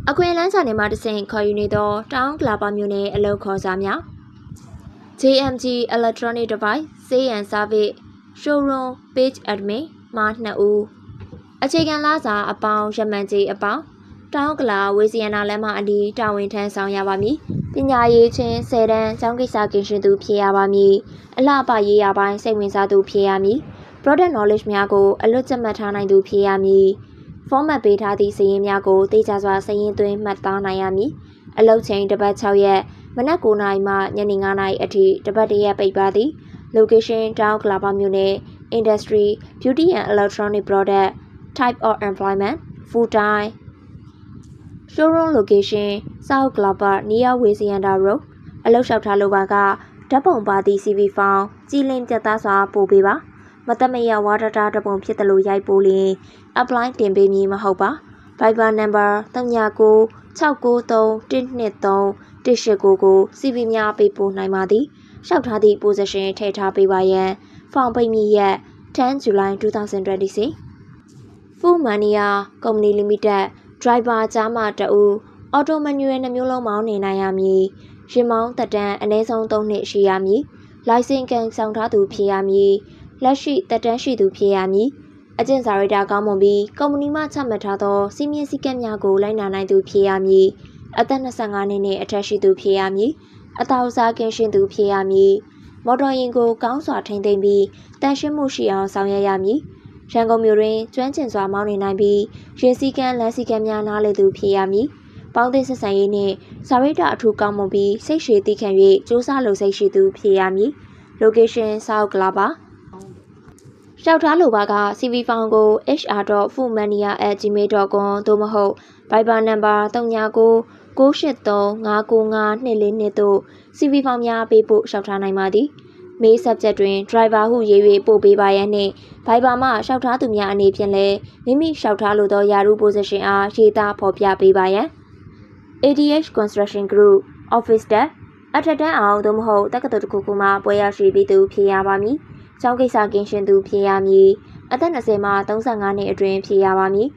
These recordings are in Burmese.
အခွင့်အလမ်းစာနေမှာတဆင့်ခေါ်ယူနေသောတောင်ကလာပါမြို့နယ်အလုပ်ခေါ်စာများ JMG Electronic Device Sale and Service Showroom Page Admin မှာ2ဦးအခြေခံလစာအပေါင်းရမှန်ကြီးအပေါင်းတောင်ကလာဝေစီယနာလမ်းမအနီးတာဝန်ထမ်းဆောင်ရပါမည်ပညာရေးချင်း10တန်းကျောင်းကိစ္စကင်းရှင်းသူဖြစ်ရပါမည်အလှပရေးရပိုင်းစိတ်ဝင်စားသူဖြစ်ရမည် Product Knowledge များကိုအလွတ်ကျမှတ်ထားနိုင်သူဖြစ်ရမည်format ပေးထားသည့်စာရင်းများကိုသိကြစွာစာရင်းသွင်းမှတ်သားနိုင်ရမည်အလုပ်ချိန်တစ်ပတ်6ရက်မနက်9:00နာရီမှညနေ9:00နာရီအထိတစ်ပတ်တရက်ပိတ်ပါသည် location တောင်ကလာပါမြို့နယ် industry beauty and electronic product type of employment full time showroom location South Glaba near Wesianda Road အလုပ်လျှောက်ထားလိုပါကဓာတ်ပုံပါသည့် CV ဖောင်ကြည်လင်ပြတ်သားစွာပို့ပေးပါမတမရဝါဒတာဓာတ်ပုံဖြစ်တယ်လို့ရိုက်ပို့လျင် apply တင်ပေးမည်မဟုတ်ပါ Viber number 399693123189ကို CV များပေးပို့နိုင်ပါသည်လျှောက်ထားသည့် position ထည့်ထားပေးပါရန်ဖောင်ပိတ်မီရက်10 July 2026 Full Mania Company Limited Driver ကြားမှတအူ Auto Manual နှမျိုးလုံးမောင်းနေနိုင်ရမည်ရင်မောင်းတက်တန်းအနည်းဆုံး3နှစ်ရှိရမည် License ကန်ဆောင်ထားသူဖြစ်ရမည်လက်ရှိတက်တန်းရှိသူဖြစ်ရမည်အကျင့်စာရိတ္တကောင်းမွန်ပြီးကုမ္ပဏီမှချမှတ်ထားသောစီမင်းစည်းကမ်းများကိုလိုက်နာနိုင်သူဖြစ်ရမည်အသက်25နှစ်နှင့်အထက်ရှိသူဖြစ်ရမည်အသောစားကင်းရှင်းသူဖြစ်ရမည်မော်တော်ယာဉ်ကိုကောင်းစွာထိန်းသိမ်းပြီးတန်ရှင်းမှုရှိအောင်ဆောင်ရွက်ရမည်ရန်ကုန်မြို့တွင်ကျွမ်းကျင်စွာမောင်းနေနိုင်ပြီးရင်းစည်းကမ်းလမ်းစည်းကမ်းများနားလည်သူဖြစ်ရမည်ပေါင်းသင်းဆက်ဆံရေးနှင့်စာရိတ္တအထူးကောင်းမွန်ပြီးစိတ်ရှည်တည်ခံ၍စူးစမ်းလုပ်စိတ်ရှိသူဖြစ်ရမည် location South Glabaလျှောက်ထားလိုပါက CV ဖောင်ကို hr.fullmania@gmail.com သို့မဟုတ် Viber number 399683599242တို့ CV ဖောင်များပေးပို့လျှောက်ထားနိုင်ပါသည်မေး subject တွင် driver ဟုရေး၍ပို့ပေးပါရန်နှင့် Viber မှလျှောက်ထားသူများအနေဖြင့်လည်းမိမိလျှောက်ထားလိုသောယာရု position အားရေးသားဖော်ပြပေးပါရန် ADH Construction Group Office Staff အထက်တန်းအောင်သို့မဟုတ်တက္ကသိုလ်တစ်ခုခုမှပွဲရရှိပြီးသူဖြစ်ရပါမည်ကျောင်းကိစ္စကင်းရှင်းသူဖြစ်ရမည်အသက်20မှ35နှစ်အတွင်းဖြစ်ရပါမည်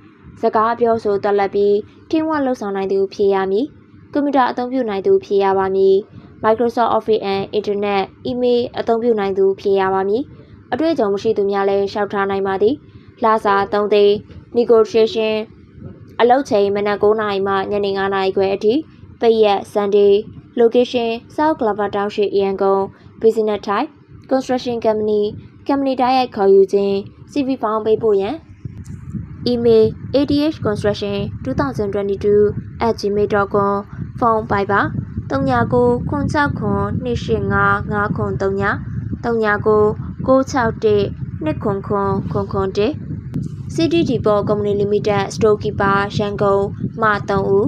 စကားပြောဆိုတက်လက်ပြီးထင်းဝလှုပ်ဆောင်နိုင်သူဖြစ်ရမည်ကွန်ပျူတာအသုံးပြုနိုင်သူဖြစ်ရပါမည် Microsoft Office and Internet Email အသုံးပြုနိုင်သူဖြစ်ရပါမည်အတွေ့အကြုံမရှိသူများလည်းလျှောက်ထားနိုင်ပါသည်လစာ3သိန်း Negotiation အလုပ်ချိန်မနက်9:00နာရီမှညနေ9:00နာရီခွဲအထိပိတ်ရက် Sunday Location South Glaba Township ရန်ကုန် Business Type Construction Company တိုက်ရိုက်ခေါ်ယူခြင်း CV ဖောင်ပေးပို့ရန် Email adhconstruction2022@gmail.com ဖုန်းပိုက်ပါ3996293039961200 CD Depot Company Limited Storekeeper ရန်ကုန်မှ3ဦး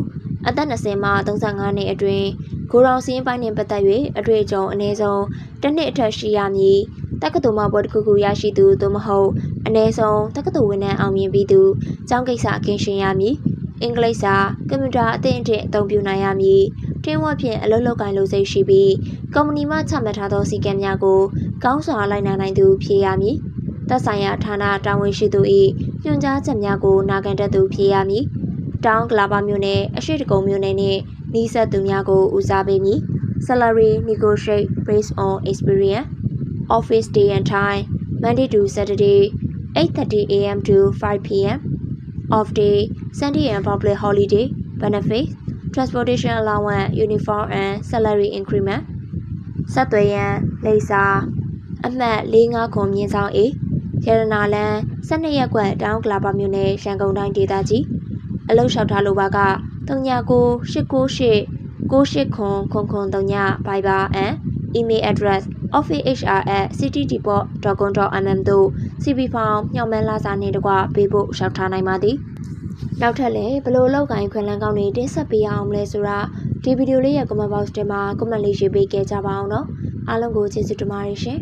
အသက်20မှ35နှစ်အတွင်းကိုရောင်စင်းပိုင်းနှင့်ပတ်သက်၍အတွေ့အကြုံအနည်းဆုံးတစ်နှစ်အထက်ရှိရမည်တက္ကသိုလ်မှဘွဲ့တစ်ခုခုရရှိသူသို့မဟုတ်အနည်းဆုံးတက္ကသိုလ်ဝန်ထမ်းအောင်မြင်ပြီးသူကျောင်းကိစ္စကင်းရှင်းရမည်အင်္ဂလိပ်စာကွန်ပျူတာအသင့်အတင့်အသုံးပြုနိုင်ရမည်ထင်းဝက်ဖြင့်အလုပ်လုပ်ကိုင်လို့စိတ်ရှိပြီးကုမ္ပဏီမှချမှတ်ထားသောစည်းကမ်းများကိုကောင်းစွာလိုက်နာနိုင်သူဖြစ်ရမည်သက်ဆိုင်ရာဌာနတာဝန်ရှိသူ၏ညွှန်ကြားချက်များကိုနာခံတတ်သူဖြစ်ရမည်တောင်ကလာပါမြို့နယ်အရှိတကုံမြို့နယ်နှင့်နီးစပ်သူများကိုဦးစားပေးမည် salary negotiate based on experience office day and time Monday to Saturday 8:30 a.m. to 5 p.m. off day Sunday and public holiday benefits transportation allowance uniform and salary increment ဆက်သွယ်ရန်လိပ်စာအမှတ်45ခုမြင်းဆောင် A ရတနာလန်း12ရပ်ကွက်တောင်ကလာပါမြို့နယ်ရန်ကုန်တိုင်းဒေသကြီးအလုပ်လျှောက်ထားလိုပါက3998980039 Viber and email address officehr@citydepot.com.mm တို့ CV ဖောင်ညှော်မှန်းလာစာနှင့်တကွပေးဖို့လျှောက်ထားနိုင်ပါသည်နောက်ထပ်လည်းဘလို့လောက်ကိုင်းခွင့်လန်းကောင်းတွေတင်ဆက်ပေးအောင်မလဲဆိုတာဒီဗီဒီယိုလေးရဲ့ comment box ထဲမှာ comment လေးရေးပေးခဲ့ကြပါအောင်နော်အားလုံးကိုကျေးဇူးတင်ပါတယ်ရှင်